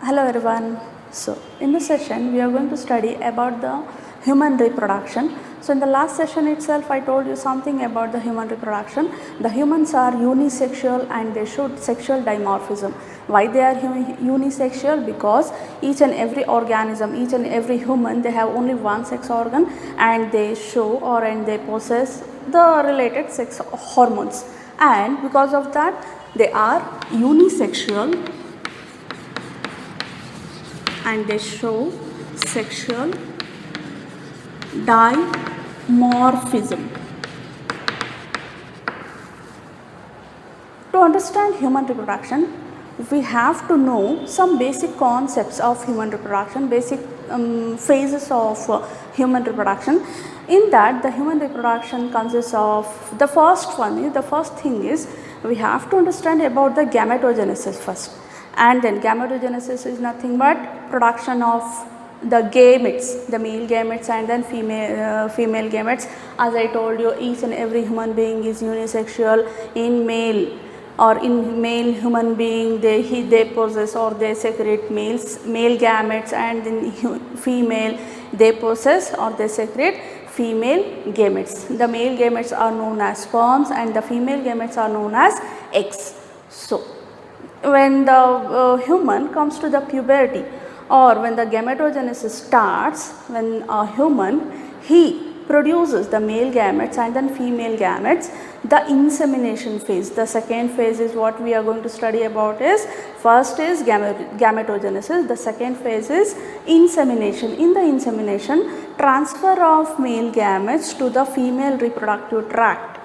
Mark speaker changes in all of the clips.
Speaker 1: Hello everyone. So in this session we are going to study about the human reproduction. So in the last session itself I told you something about the human reproduction. The humans are unisexual and they show sexual dimorphism. Why they are unisexual? Because each and every organism, each and every human, they have only one sex organ and they show and they possess the related sex hormones, and because of that they are unisexual and they show sexual dimorphism. To understand human reproduction, we have to know some basic concepts of human reproduction, basic phases of human reproduction. In that, the human reproduction consists of the first thing is we have to understand about the gametogenesis first, and then gametogenesis is nothing but production of the gametes, the male gametes and then female gametes. As I told you, each and every human being is unisexual. In male human being, they possess or they secrete male gametes, and in female they possess or they secrete female gametes. The male gametes are known as sperms and the female gametes are known as eggs. So when the human comes to the puberty, or when the gametogenesis starts, when a human produces the male gametes and then female gametes, the insemination phase, the second phase is what we are going to study about. Is first is gametogenesis, the second phase is insemination. In the insemination, transfer of male gametes to the female reproductive tract.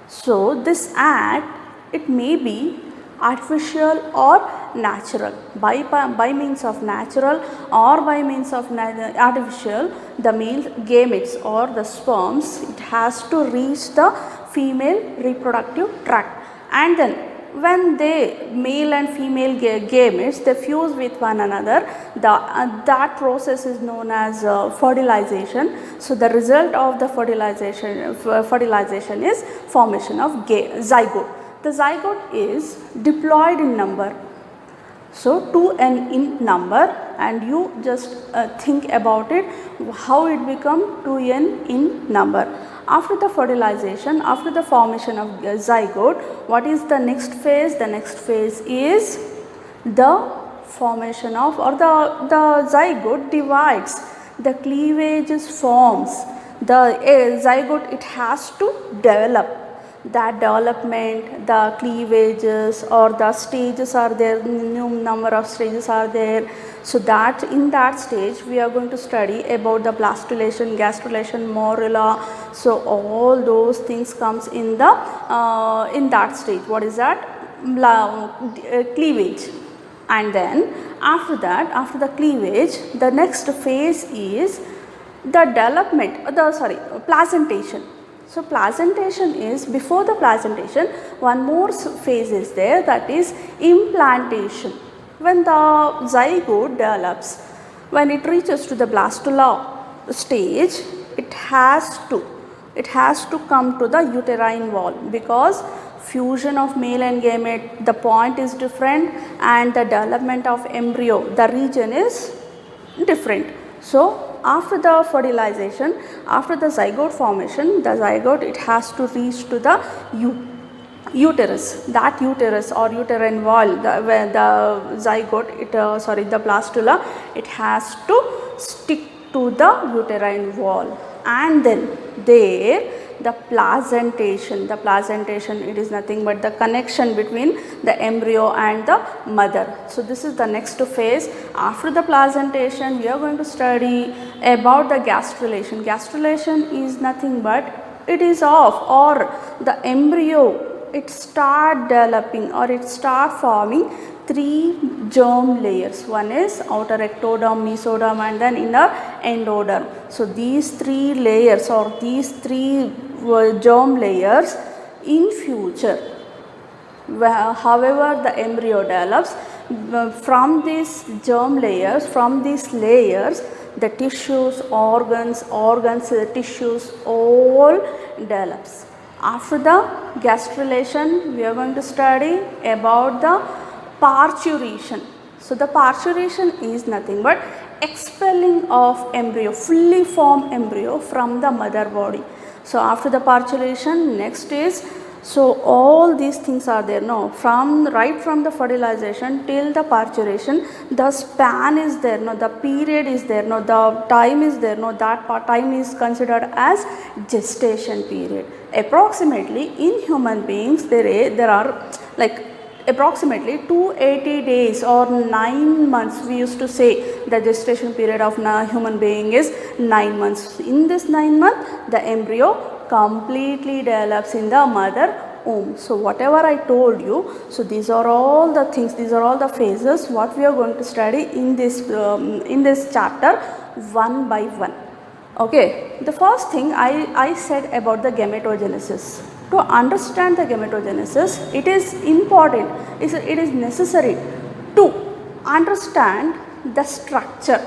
Speaker 1: So this act, it may be artificial or natural. By means of natural or by means of artificial, the male gametes or the sperms, it has to reach the female reproductive tract, and then when male and female gametes, they fuse with one another, that process is known as fertilization. So the result of the fertilization is formation of zygote. The zygote is diploid in number, so 2n in number, and you just think about it, how it become 2n in number. After the fertilization, after the formation of zygote, what is the next phase? The next phase is the formation of, or the zygote divides, the cleavages forms. The zygote, it has to develop. That development, the cleavages or the stages are there, number of stages are there. So that in that stage we are going to study about the blastulation, gastrulation, morula. So all those things comes in the in that stage. What is that? Cleavage. And then after that, after the cleavage, the next phase is the development, placentation. So placentation is, before the placentation, one more phase is there, that is implantation. When the zygote develops, when it reaches to the blastula stage, it has to come to the uterine wall, because fusion of male and gamete, the point is different, and the development of embryo, the region is different. So after the fertilization, after the zygote formation, the zygote, it has to reach to the uterus. That uterus or uterine wall, where the zygote, the blastula, it has to stick to the uterine wall, and then there the placentation, it is nothing but the connection between the embryo and the mother. So this is the next phase. After the placentation, we are going to study about the gastrulation. Gastrulation is nothing but, it is of, or the embryo, it start developing or it start forming 3 germ layers. One is outer ectoderm, mesoderm, and then inner endoderm. So these 3 layers or these 3 germ layers, in future, however the embryo develops, from these germ layers, from these layers, the tissues, organs, tissues, all develops. After the gastrulation, we are going to study about the parturition. So the parturition is nothing but expelling of embryo, fully formed embryo from the mother body. So after the parturition, next is, so all these things are there, no, from right from the fertilization till the parturition, the span is there, no, the period is there, no, the time is there, no, that time is considered as gestation period. Approximately in human beings there are like approximately 280 days or 9 months. We used to say the gestation period of a human being is 9 months. In this 9 months, the embryo completely develops in the mother womb. So whatever I told you, so these are all the things, these are all the phases what we are going to study in this chapter one by one. Okay, the first thing I said about the gametogenesis. To understand the gametogenesis, it is important, it is necessary to understand the structure,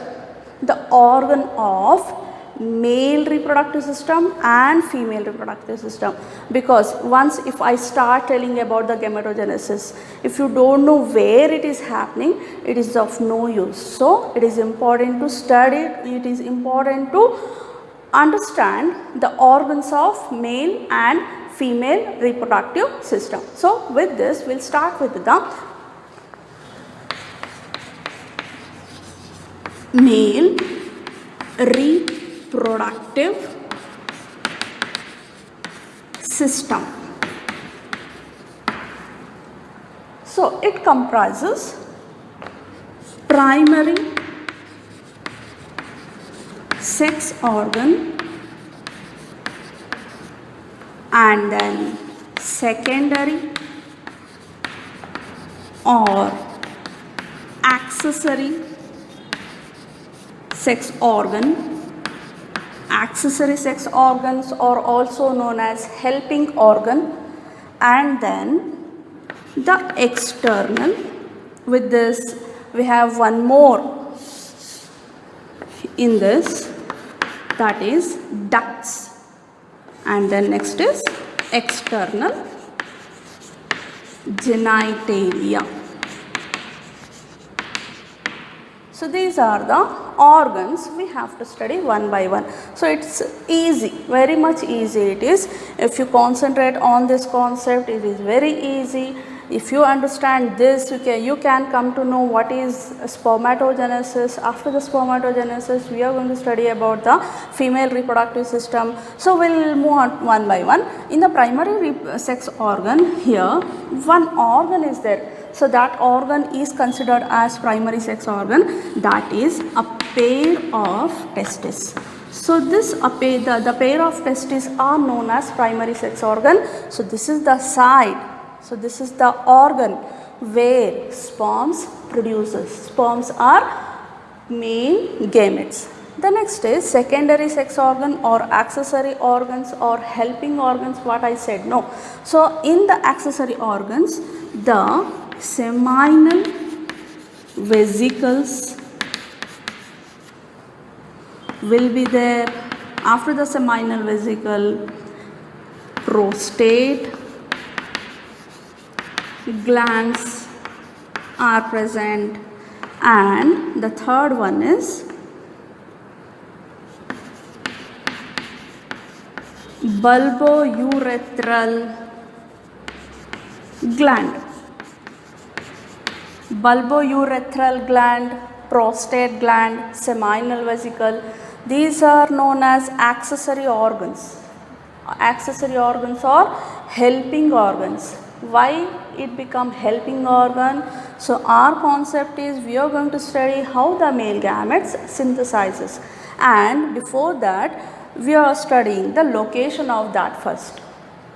Speaker 1: the organ of male reproductive system and female reproductive system, because once if I start telling about the gametogenesis, if you don't know where it is happening, it is of no use. So it is important to study, it is important to understand the organs of male and female reproductive system. So with this we will start with the male reproductive system. So it comprises primary sex organ and then secondary or accessory sex organ. Accessory sex organs are also known as helping organ, and then the external. With this we have one more in this, that is ducts, and then next is external genitalia. So these are the organs we have to study one by one. So it's easy, very much easy it is. If you concentrate on this concept, it is very easy. If you understand this, you can come to know what is spermatogenesis. After the spermatogenesis, we are going to study about the female reproductive system. So we will move on one by one. In the primary sex organ, here one organ is there. So that organ is considered as primary sex organ, that is a pair of testes. So this the pair of testes are known as primary sex organ. So this is the side. So this is the organ where sperms produces. Sperms are male gametes. The next is secondary sex organ or accessory organs or helping organs, what I said, no. So in the accessory organs, the seminal vesicles will be there. After the seminal vesicle, prostate glands are present, and the third one is bulbourethral gland. Bulbourethral gland, prostate gland, seminal vesicle, these are known as accessory organs. Accessory organs or helping organs. Why it become helping organ? So our concept is we are going to study how the male gametes synthesizes, and before that we are studying the location of that first.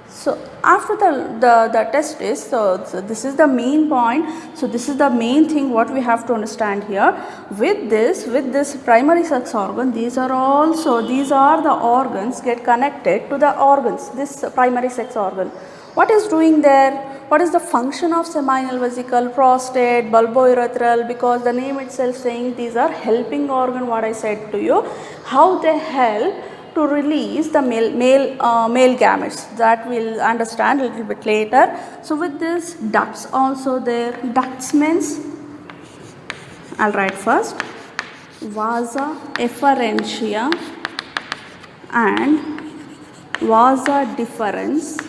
Speaker 1: So after the testis, so this is the main point. So this is the main thing what we have to understand here. With this primary sex organ, these are the organs get connected to the organs, this primary sex organ. What is doing there? What is the function of seminal vesicle, prostate, bulbourethral? Because the name itself saying these are helping organ, what I said to you. How they help to release the male gametes, that we'll understand a little bit later. So with this, ducts also there. Ducts means I'll write first vasa efferentia and vasa deferens.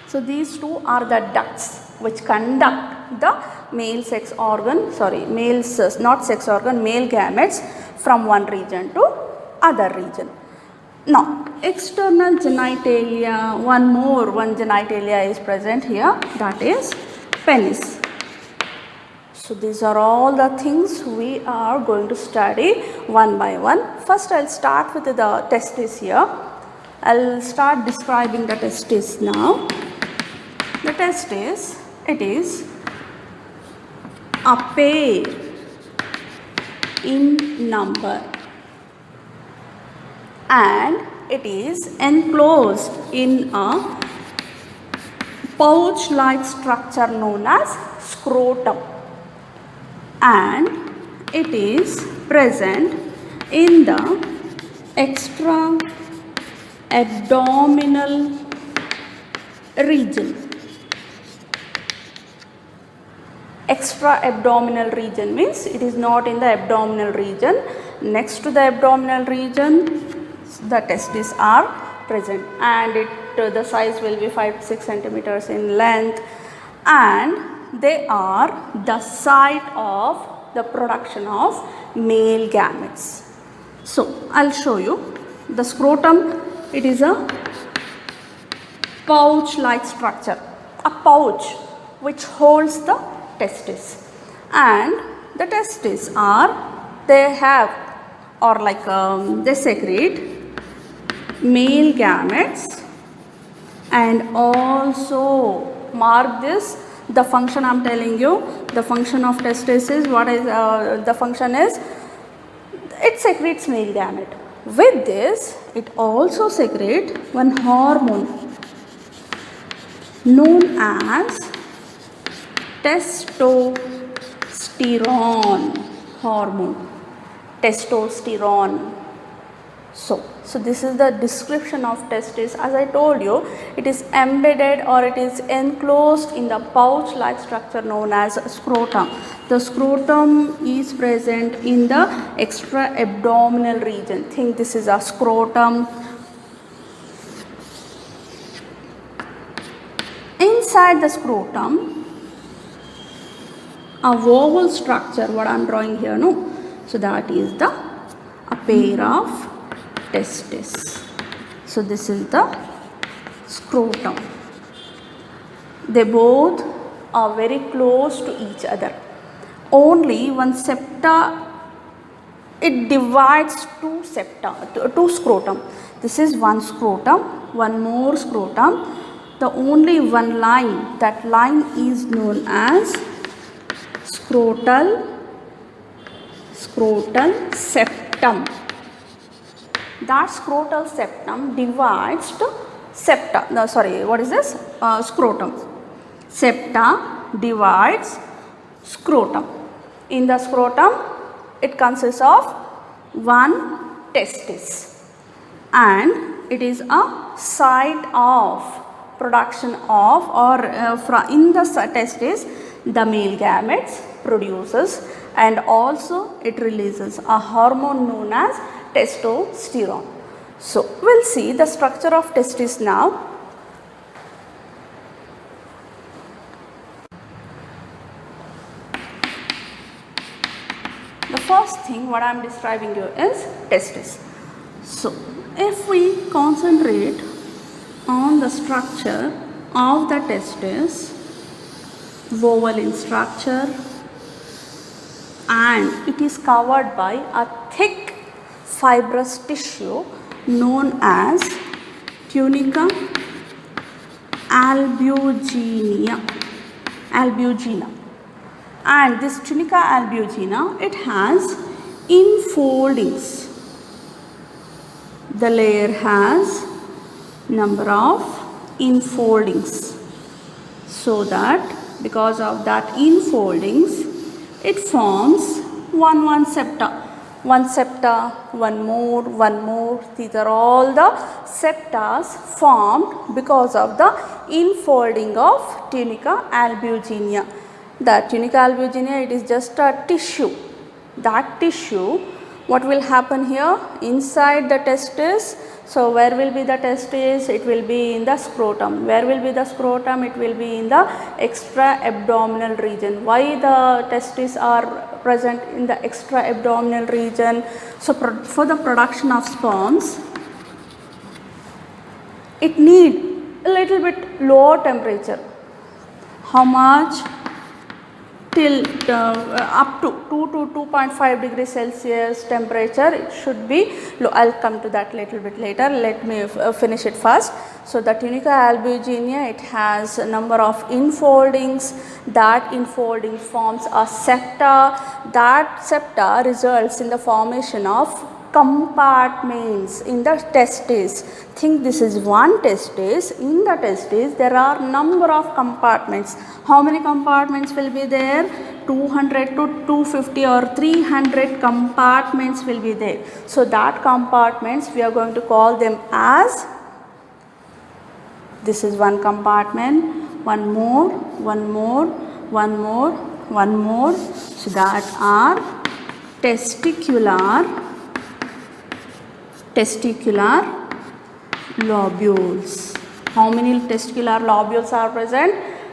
Speaker 1: So these two are the ducts which conduct the male sex organ, male gametes from one region to other region. Now, external genitalia, one genitalia is present here, that is penis. So these are all the things we are going to study one by one. First I'll start with the testis here. I'll start describing the testis now. The testis, it is a pair in number and it is enclosed in a pouch like structure known as scrotum, and it is present in the extra abdominal region. Extra abdominal region means it is not in the abdominal region. Next to the abdominal region, the testes are present, and the size will be 5 to 6 centimeters in length, and they are the site of the production of male gametes. So I'll show you the scrotum. It is a pouch like structure, a pouch which holds the testis, and the testes they secrete male gametes, and also mark this, the function I am telling you, the function of testis is, what is the function is, it secretes male gamete. With this, it also secretes one hormone known as testosterone hormone. Testosterone. So this is the description of testis. As I told you, it is embedded or it is enclosed in the pouch like structure known as scrotum. The scrotum is present in the extra abdominal region. Think this is a scrotum. Inside the scrotum, a oval structure, what I am drawing here, no? So that is a pair of testis. So this is the scrotum. They both are very close to each other. Only one septa, it divides two scrotum. This is one scrotum, one more scrotum. The only one line, that line is known as scrotal septum. That scrotal septum divides to septa. No, sorry, what is this? Scrotum. Septa divides scrotum. In the scrotum, it consists of one testis, and it is a site of production of, or in the testis, the male gametes produces, and also it releases a hormone known as testosterone. So we'll see the structure of testis now. The first thing what I am describing you is testis. So if we concentrate on the structure of the testis, oval in structure, and it is covered by a thick fibrous tissue known as tunica albugina. And this tunica albugina, it has infoldings. The layer has number of infoldings, so that because of that infoldings, it forms one septa. One septa, one more. These are all the septas formed because of the infolding of tunica albugina. The tunica albuginea, it is just a tissue. That tissue, what will happen here? Inside the testis, so where will be the testis? It will be in the scrotum. Where will be the scrotum? It will be in the extra abdominal region. Why the testes are present in the extra abdominal region? So for the production of sperms, it need a little bit lower temperature. How much? Till up to 2 to 2.5 degrees Celsius temperature, it should be low. I will come to that little bit later. Let me finish it first. So the tunica albuginea, it has a number of infoldings. That infolding forms a septa. That septa results in the formation of compartments in the testes. Think this is one testis. In the testis there are number of compartments. How many compartments will be there? 200 to 250 or 300 compartments will be there. So that compartments we are going to call them as, this is one compartment, one more, one more, one more, one more. So that are testicular lobules. How many testicular lobules are present?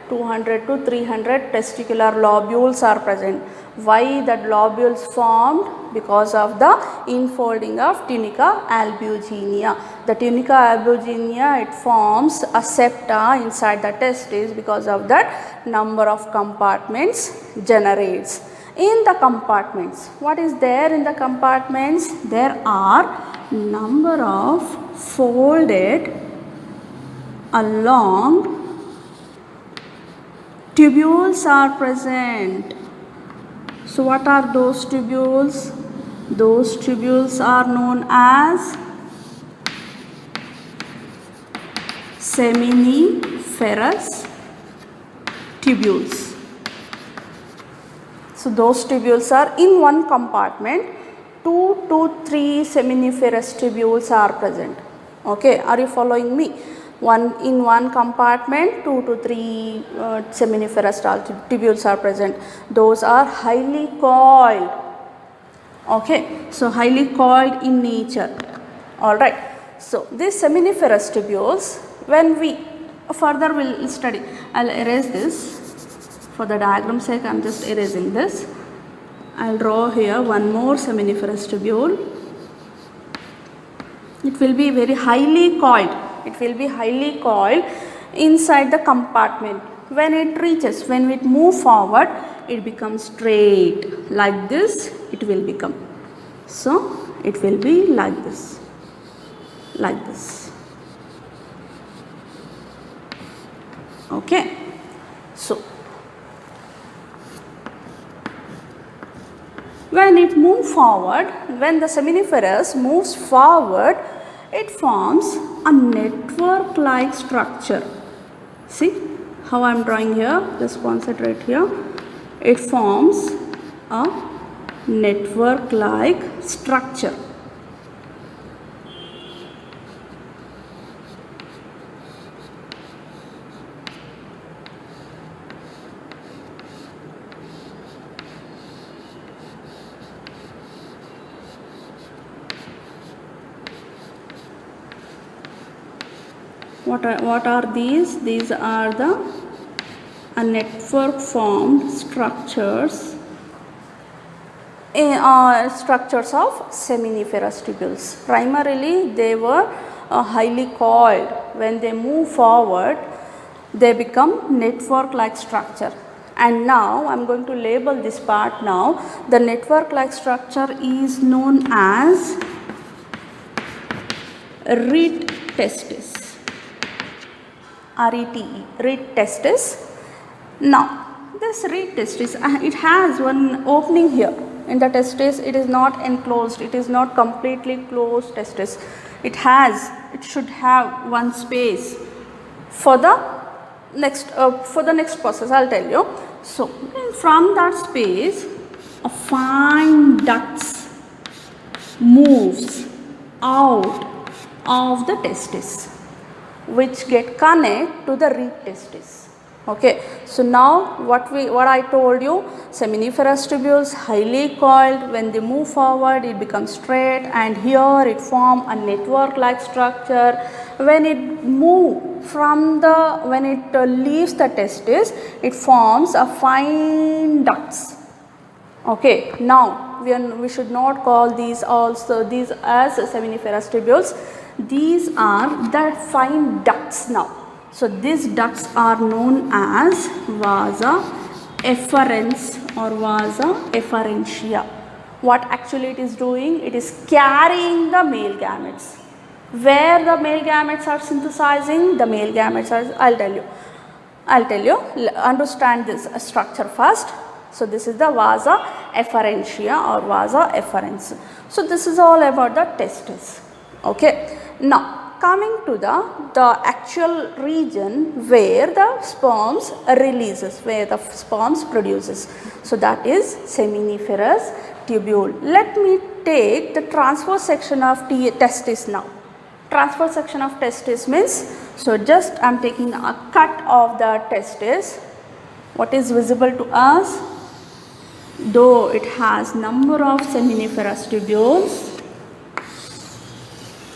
Speaker 1: 200 to 300 testicular lobules are present. Why that lobules formed? Because of the infolding of tunica albuginea. The tunica albuginea, it forms a septa inside the testis. Because of that, number of compartments generates. In the compartments, what is there in the compartments? There are number of folded along tubules are present. So what are those tubules? Those tubules are known as seminiferous tubules. So those tubules are in one compartment. 2 to 3 seminiferous tubules are present. Okay, are you following me? In one compartment 2 to 3 seminiferous tubules are present. Those are highly coiled. Okay, so highly coiled in nature. Alright, so these seminiferous tubules, when we further will study, I will erase this. For the diagram sake, I am just erasing this. I will draw here one more seminiferous tubule. It will be very highly coiled. It will be highly coiled inside the compartment. When it reaches, when it moves forward, it becomes straight. Like this, it will become. So, it will be like this. Like this. Okay. So, when it moves forward, when the seminiferous moves forward, it forms a network-like structure. See how I am drawing here? Just concentrate here. It forms a network-like structure. What are these? These are the network formed structures structures of seminiferous tubules. Primarily they were highly coiled. When they move forward, they become network like structure. And now I am going to label this part now. The network like structure is known as reed testis. R-E-T-E, reed testis. Now, this reed testis, it has one opening here. In the testis, it is not enclosed, it is not completely closed testis. It should have one space for the next process, I will tell you. So, from that space, a fine ducts moves out of the testis, which get connect to the reed testis. Okay, So now what I told you, seminiferous tubules highly coiled, when they move forward it becomes straight, and here it form a network like structure. When it leaves the testis, it forms a fine ducts. Okay, now we should not call these as seminiferous tubules. These are the fine ducts now. So these ducts are known as vasa efferens or vasa efferentia. What actually it is doing? It is carrying the male gametes. Where the male gametes are synthesizing, the male gametes are, I'll tell you, understand this structure first. So this is the vasa efferentia or vasa efferens. So this is all about the testis. Okay. Now coming to the actual region where the sperms releases, where the sperms produces. So that is seminiferous tubule. Let me take the transverse section of testis now. Transverse section of testis means, so just I am taking a cut of the testis. What is visible to us? Though it has number of seminiferous tubules,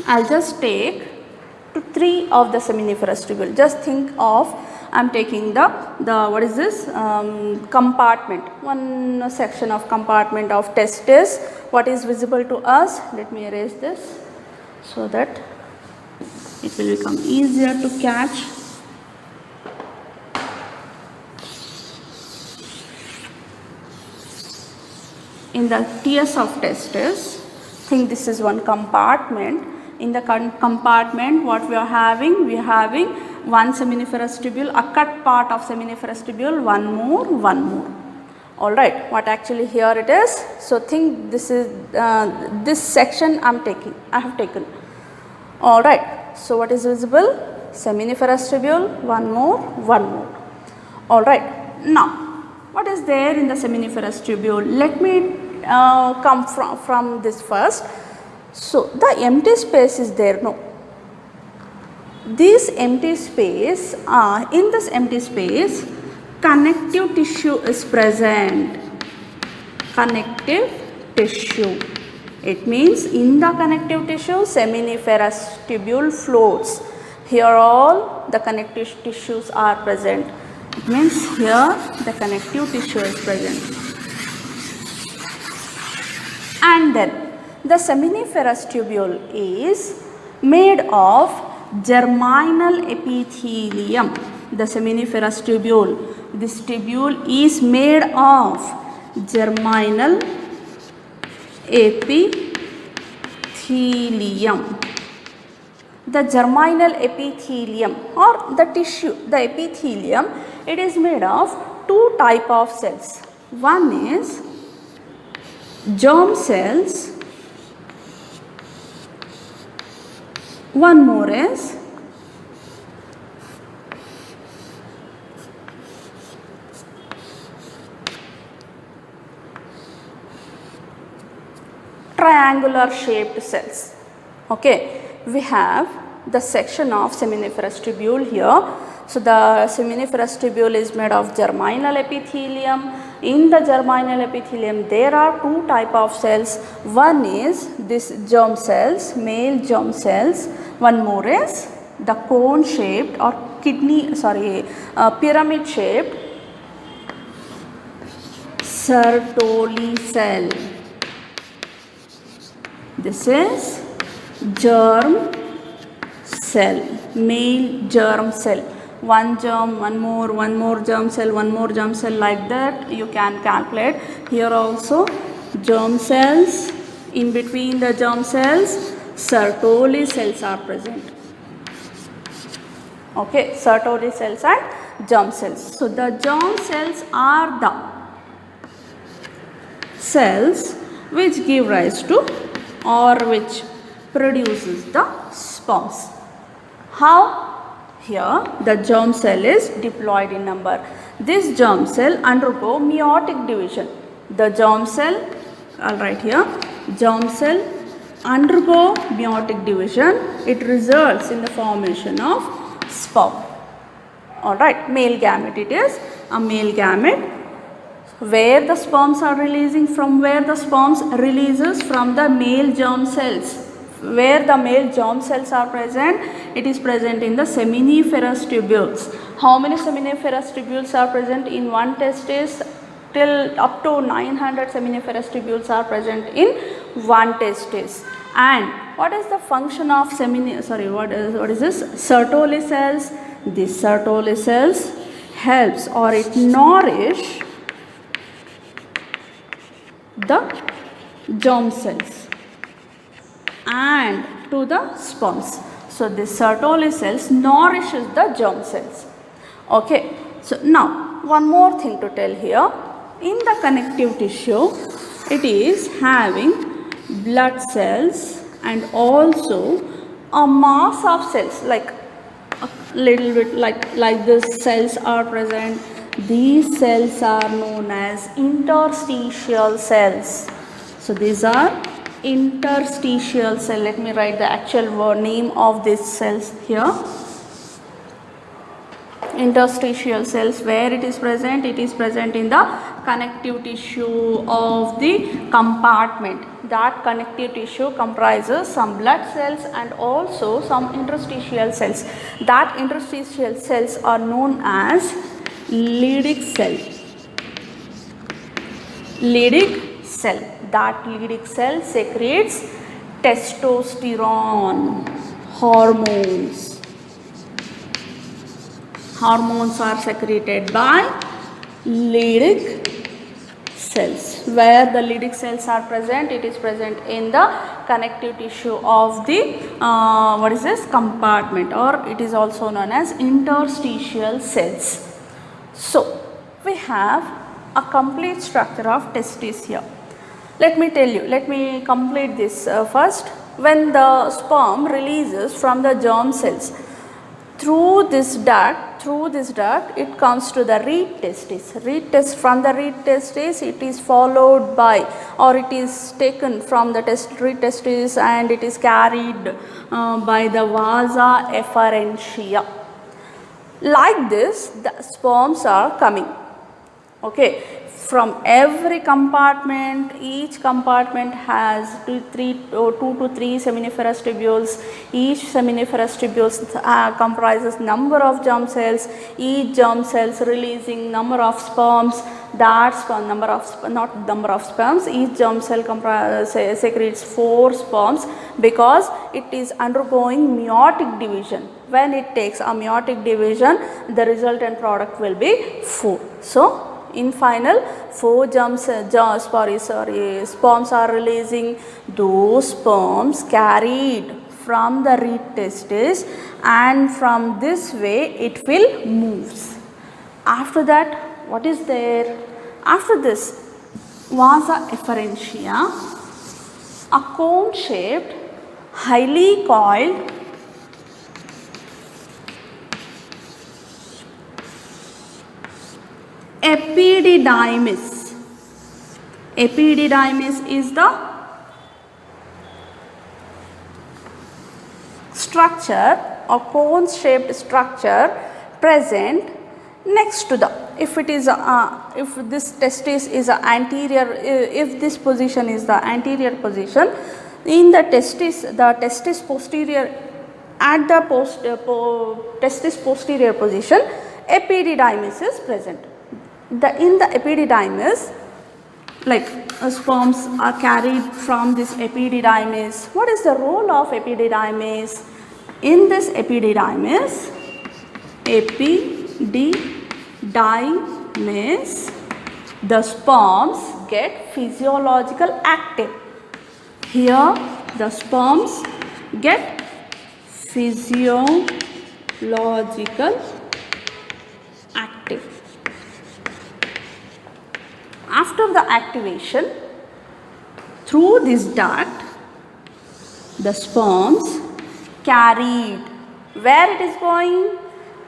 Speaker 1: I will just take to 3 of the seminiferous tubule. Just think of, I am taking the what is this compartment, one section of compartment of testis. What is visible to us? Let me erase this so that it will become easier to catch. In the TS of testis, think this is one compartment. In the compartment, what we are having? We are having one seminiferous tubule, a cut part of seminiferous tubule, one more. Alright, what actually here it is? So think this is this section I have taken. Alright, so what is visible? Seminiferous tubule, one more. Alright, now what is there in the seminiferous tubule? Let me come from this first. So the empty space is there, no. This empty space, in this empty space, connective tissue is present. Connective tissue. It means in the connective tissue, seminiferous tubule floats. Here all the connective tissues are present. It means here the connective tissue is present. And then the seminiferous tubule is made of germinal epithelium. The seminiferous tubule, this tubule is made of germinal epithelium. The germinal epithelium or the tissue, the epithelium, it is made of 2 type of cells. One is germ cells, one more is triangular shaped cells. Okay, we have the section of seminiferous tubule here. So the seminiferous tubule is made of germinal epithelium. In the germinal epithelium there are 2 type of cells. One is this germ cells, male germ cells. One more is the cone shaped or pyramid shaped Sertoli cell. This is germ cell, male germ cell. One germ, one more germ cell, one more germ cell, like that you can calculate. Here also germ cells, in between the germ cells Sertoli cells are present. Okay, Sertoli cells and germ cells. So the germ cells are the cells which give rise to or which produces the sperms. How? Here the germ cell is diploid in number. This germ cell undergo meiotic division. The germ cell, I'll write here, germ cell undergo meiotic division. It results in the formation of sperm. Alright, male gamete it is. a male gamete, where the sperms are releasing, from where the sperms releases from the male germ cells. Where the male germ cells are present, it is present in the seminiferous tubules. How many seminiferous tubules are present in one testis? Till up to 900 seminiferous tubules are present in one testis. And what is the function of what is this? Sertoli cells. This Sertoli cells helps or it nourish the germ cells and to the sperms. So this Sertoli cells nourishes the germ cells. Okay. So now one more thing to tell here. In the connective tissue, it is having blood cells and also a mass of cells, like a little bit like this cells are present. These cells are known as interstitial cells. So these are interstitial cell. Let me write the actual name of these cells here. Interstitial cells, where it is present? It is present in the connective tissue of the compartment. That connective tissue comprises some blood cells and also some interstitial cells. That interstitial cells are known as Leydig cell. Leydig cell. That Leydig cell secretes testosterone hormones. Hormones are secreted by Leydig cells. Where the Leydig cells are present, it is present in the connective tissue of the compartment, or it is also known as interstitial cells. So we have a complete structure of testis here. Let me tell you, let me complete this first. When the sperm releases from the germ cells, through this duct, it comes to the reed testis. From the reed testis, it is followed by, or it is taken from the reed testis and it is carried by the vasa efferentia. Like this, the sperms are coming. Okay. From every compartment, each compartment has 2 to 3 seminiferous tubules. Each seminiferous tubules comprises number of germ cells. Each germ cells releasing number of sperms. That's not number of sperms. Each germ cell secretes 4 sperms because it is undergoing meiotic division. When it takes a meiotic division, the resultant product will be 4. So in final, 4 sperms are releasing. Those sperms carried from the reed testis, and from this way it will moves. After that, what is there? After this, vasa efferentia, a cone shaped, highly coiled epididymis. Epididymis is the structure or cone shaped structure present next to the, if this testis is a anterior, if this position is the anterior position, in the testis posterior, at the testis posterior position, epididymis is present. In the epididymis, like sperms are carried from this epididymis. What is the role of epididymis? In this epididymis, the sperms get physiological active. Here the sperms get physiological active. After the activation, through this duct, the sperms carried. Where it is going?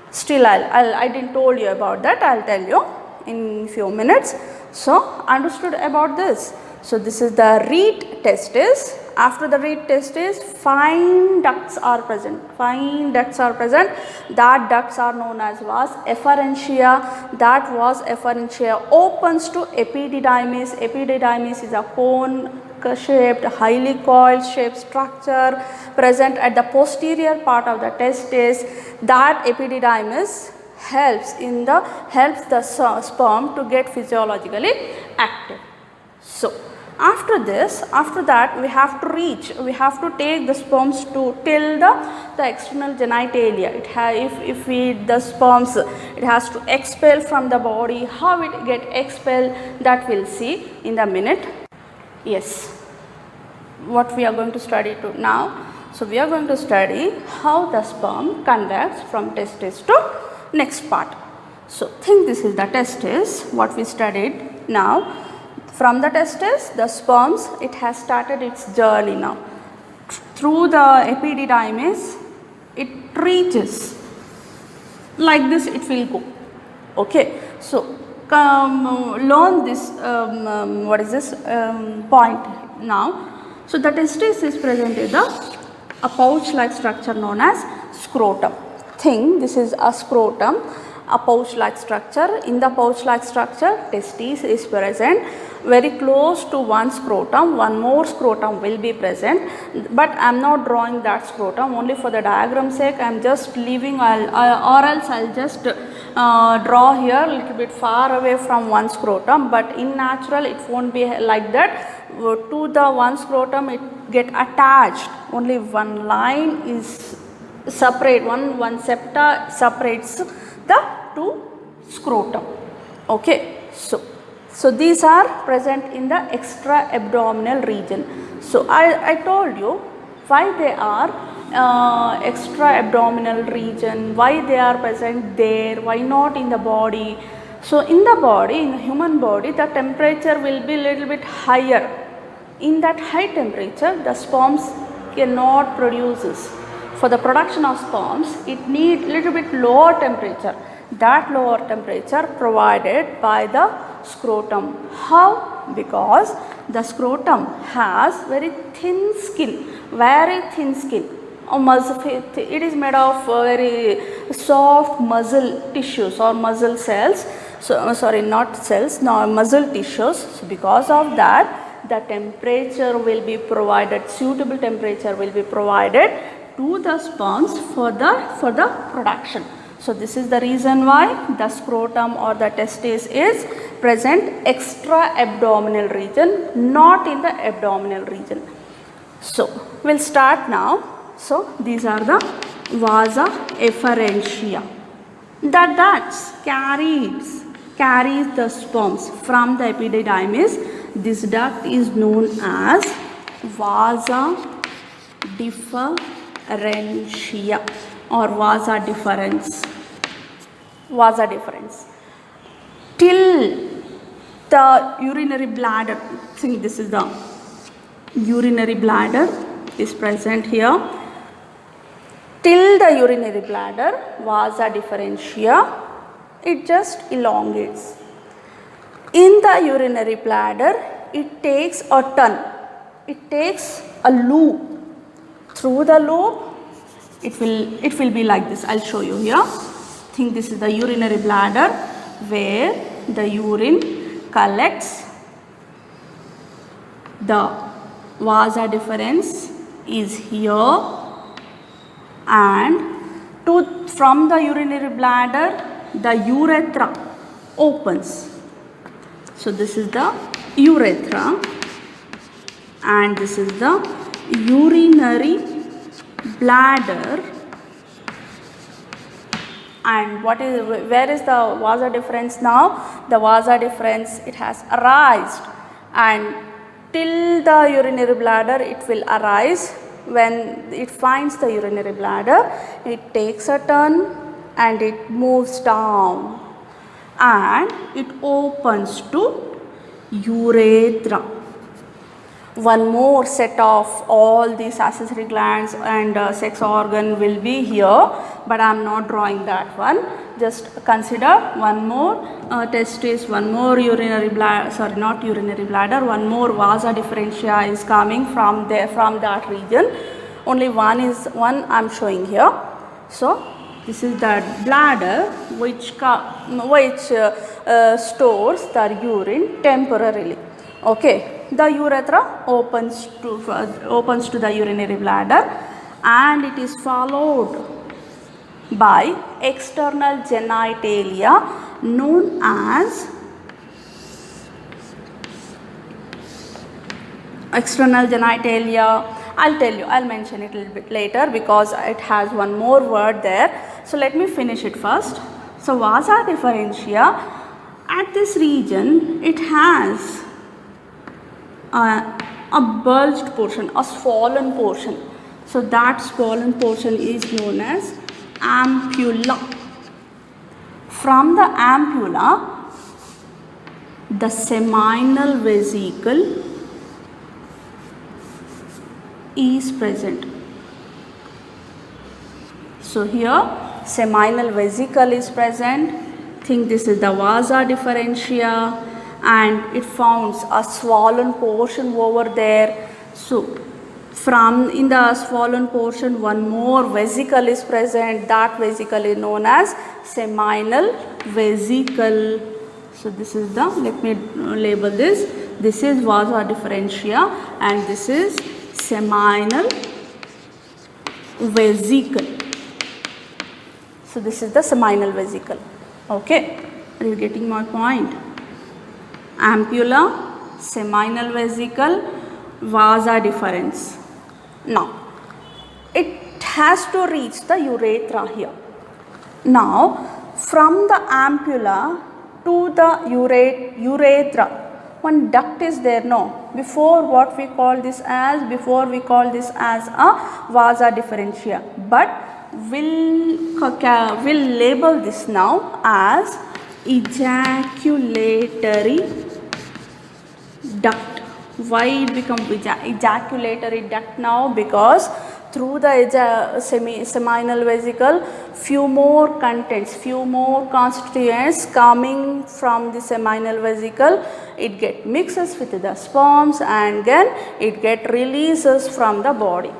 Speaker 1: Still, I didn't told you about that. I'll tell you in few minutes. So, understood about this. So, this is the reed testis, after the reed testes, fine ducts are present. Fine ducts are present. That ducts are known as vas efferentia. That vas efferentia opens to epididymis. Epididymis is a cone shaped, highly coiled shaped structure present at the posterior part of the testis. That epididymis helps the sperm to get physiologically active. So after that we have to take the sperms to till the external genitalia. If the sperms, it has to expel from the body. How it get expelled, that we'll see in a minute. Yes, what we are going to study now. So we are going to study how the sperm conducts from testis to next part. So think this is the testis, what we studied now. From the testis, the sperms, it has started its journey now. Through the epididymis, it reaches. Like this it will go. Okay. So learn this, point now. So the testis is present in a pouch like structure known as scrotum. Think this is a scrotum, a pouch like structure. In the pouch like structure, testis is present. Very close to one scrotum, one more scrotum will be present, but I am not drawing that scrotum, only for the diagram sake I am just leaving, or else I will just draw here little bit far away from one scrotum, but in natural it won't be like that. To the one scrotum it get attached, only one line is separate, one septa separates the two scrotum. Okay. So these are present in the extra abdominal region. So I told you why they are extra abdominal region, why they are present there, why not in the body. So in the body, in the human body, the temperature will be little bit higher. In that high temperature, the sperms cannot produce. For the production of sperms, it need little bit lower temperature. That lower temperature provided by the scrotum. How? Because the scrotum has very thin skin, it is made of very soft muscle tissues or muscle cells. So sorry, not cells, no, muscle tissues. So because of that, the temperature will be provided, suitable temperature will be provided to the sperms for the production. So this is the reason why the scrotum or the testis is present extra abdominal region, not in the abdominal region. So we'll start now. So these are the vasa efferentia. The ducts carries the sperms from the epididymis. This duct is known as vasa deferentia or vasa deferens. Vasa deferens. Till the urinary bladder, see this is the urinary bladder is present here. Till the urinary bladder, vasa deferentia, it just elongates. In the urinary bladder, it takes a turn, it takes a loop. Through the loop, it will be like this. I'll show you here. Think this is the urinary bladder where the urine collects. The vasa deferens is here, and from the urinary bladder the urethra opens. So this is the urethra and this is the urinary bladder. And where is the vasa deferens now? The vasa deferens, it has arisen, and till the urinary bladder it will arise. When it finds the urinary bladder, it takes a turn and it moves down and it opens to urethra. one more set of all these accessory glands and sex organ will be here, but I am not drawing that one. Just consider one more testis, one more urinary bladder, sorry, not urinary bladder, one more vasa differentia is coming from there, from that region. Only one I am showing here. So this is the bladder which stores the urine temporarily. Okay, the urethra opens to the urinary bladder, and it is followed by external genitalia known as external genitalia. I'll tell you, I'll mention it a little bit later because it has one more word there. So let me finish it first. So vasa differentia, at this region it has a bulged portion, a swollen portion. So that swollen portion is known as ampulla. From the ampulla, the seminal vesicle is present. So here seminal vesicle is present. Think this is the vasa differentia, and it founds a swollen portion over there. So from in the swollen portion one more vesicle is present. That vesicle is known as seminal vesicle. So this is the, let me label this. This is vasa differentia and this is seminal vesicle. So this is the seminal vesicle. Okay, are you getting my point? Ampulla, seminal vesicle, vasa deferens. Now it has to reach the urethra here. Now from the ampulla to the urethra, one duct is there. No, before we call this as a vasa differentia, but we'll label this now as ejaculatory duct. Why it becomes ejaculatory duct now? Because through the seminal vesicle, few more constituents coming from the seminal vesicle, it get mixes with the sperms and then it get releases from the body.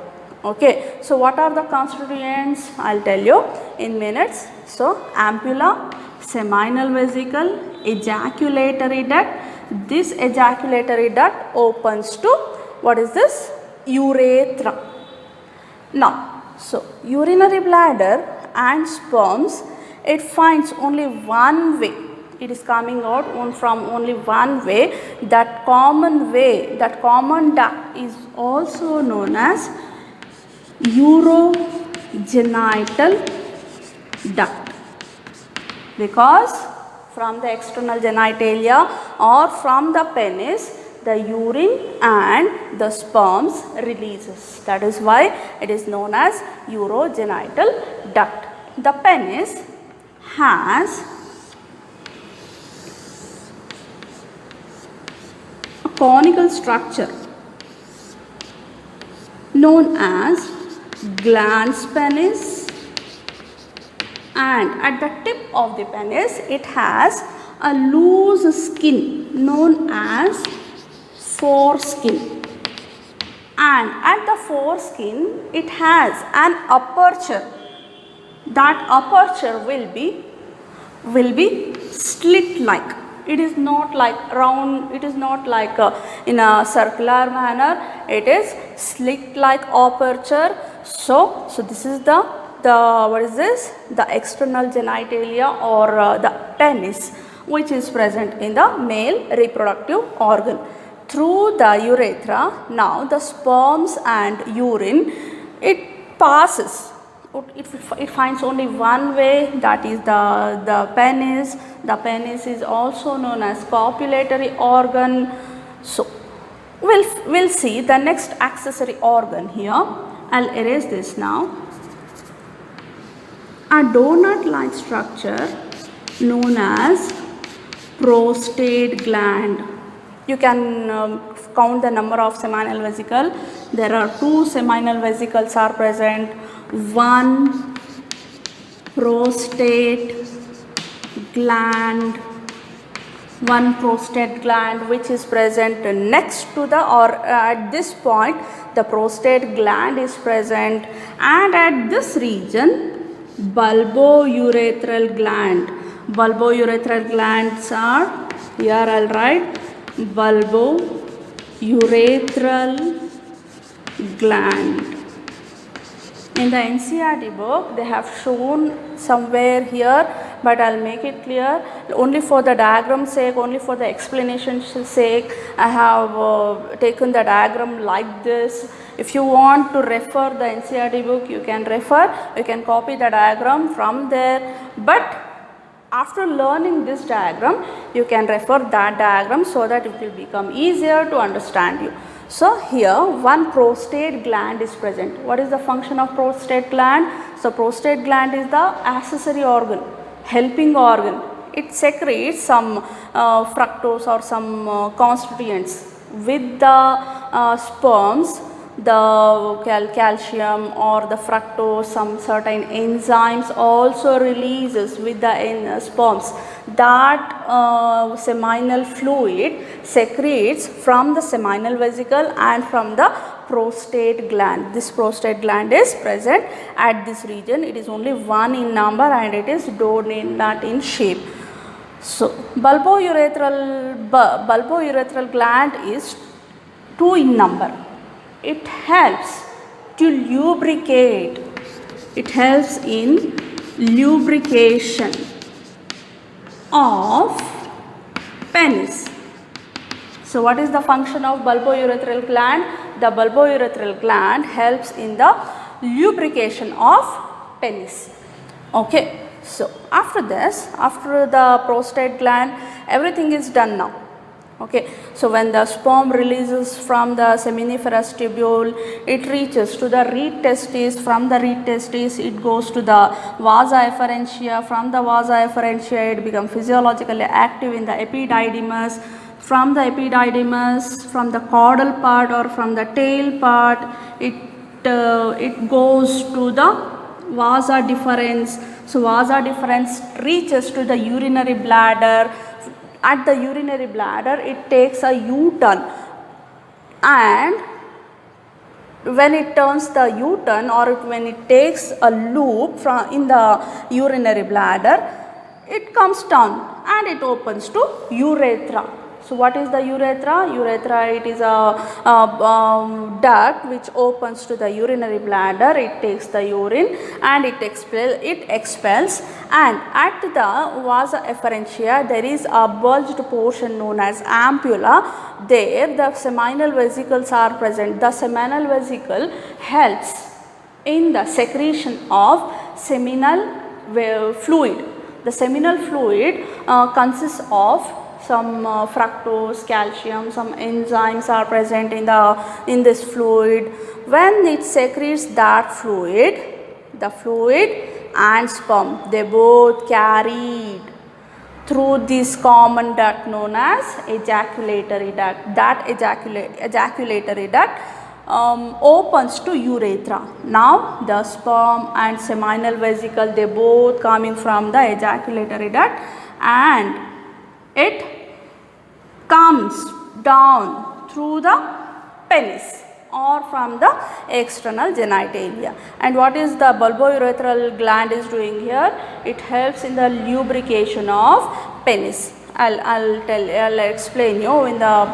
Speaker 1: Okay, so what are the constituents? I'll tell you in minutes. So ampulla, seminal vesicle, ejaculatory duct. This ejaculatory duct opens to what is this? Urethra. Now, so urinary bladder and sperms, it finds only one way. It is coming out from only one way. That common way, that common duct is also known as urogenital duct, because from the external genitalia or from the penis, the urine and the sperms releases. That is why it is known as urogenital duct. The penis has a conical structure known as glans penis, and at the tip of the penis it has a loose skin known as foreskin, and at the foreskin it has an aperture. That aperture will be slit like. It is not like round, it is not like in a circular manner, it is slit like aperture. So this is the what is this? The external genitalia or the penis, which is present in the male reproductive organ. Through the urethra, now the sperms and urine, it passes. It finds only one way, that is the penis. The penis is also known as copulatory organ. So we'll see the next accessory organ here. I'll erase this now. A donut-like structure known as prostate gland. You can count the number of seminal vesicle. There are 2 seminal vesicles are present. One prostate gland, which is present next to the, or at this point the prostate gland is present, and at this region bulbourethral glands are here. I'll write bulbourethral gland. In the NCERT book they have shown somewhere here, but I'll make it clear only for the diagram sake, only for the explanation sake. I have taken the diagram like this. If you want to refer the NCERT book, you can refer, you can copy the diagram from there, but after learning this diagram you can refer that diagram so that it will become easier to understand you. So here one prostate gland is present. What is the function of prostate gland? So prostate gland is the accessory organ, helping organ. It secretes some fructose or some constituents. With the sperms, the calcium or the fructose, some certain enzymes also releases with the sperms. That seminal fluid secretes from the seminal vesicle and from the prostate gland. This prostate gland is present at this region. It is only 1 in number and it is donut in shape. So bulbourethral gland is 2 in number. It helps to lubricate. It helps in lubrication of penis. So what is the function of bulbourethral gland? The bulbourethral gland helps in the lubrication of penis. Okay. So after this, after the prostate gland, everything is done now. Okay. So when the sperm releases from the seminiferous tubule, it reaches to the reed testis. From the reed testis, it goes to the vasa efferentia. From the vasa efferentia, it becomes physiologically active in the epididymis. From the epididymis, from the caudal part or from the tail part, it goes to the vasa deferens. So vasa deferens reaches to the urinary bladder. At the urinary bladder, it takes a U-turn, and when it turns the U-turn or when it takes a loop in the urinary bladder, it comes down and it opens to urethra. So what is the urethra? Urethra, it is a duct which opens to the urinary bladder. It takes the urine and it expels, and at the vasa efferentia there is a bulged portion known as ampulla. There the seminal vesicles are present. The seminal vesicle helps in the secretion of seminal fluid. The seminal fluid consists of some fructose, calcium, some enzymes are present in this fluid. When it secretes that fluid, the fluid and sperm, they both carried through this common duct known as ejaculatory duct. That ejaculatory duct opens to urethra. Now the sperm and seminal vesicle, they both coming from the ejaculatory duct, and it comes down through the penis or from the external genitalia. And what is the bulbourethral gland is doing here? It helps in the lubrication of penis. I'll explain you in the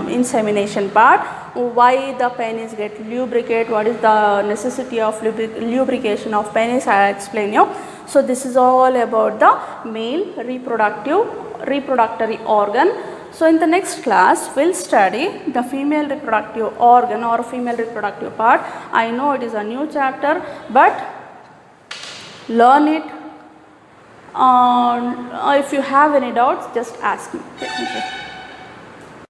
Speaker 1: insemination part why the penis get lubricate, what is the necessity of lubrication of penis. I'll explain you. So this is all about the male reproductory organ. So in the next class, we'll study the female reproductive organ or female reproductive part. I know it is a new chapter, but learn it. If you have any doubts, just ask me. Okay, thank you.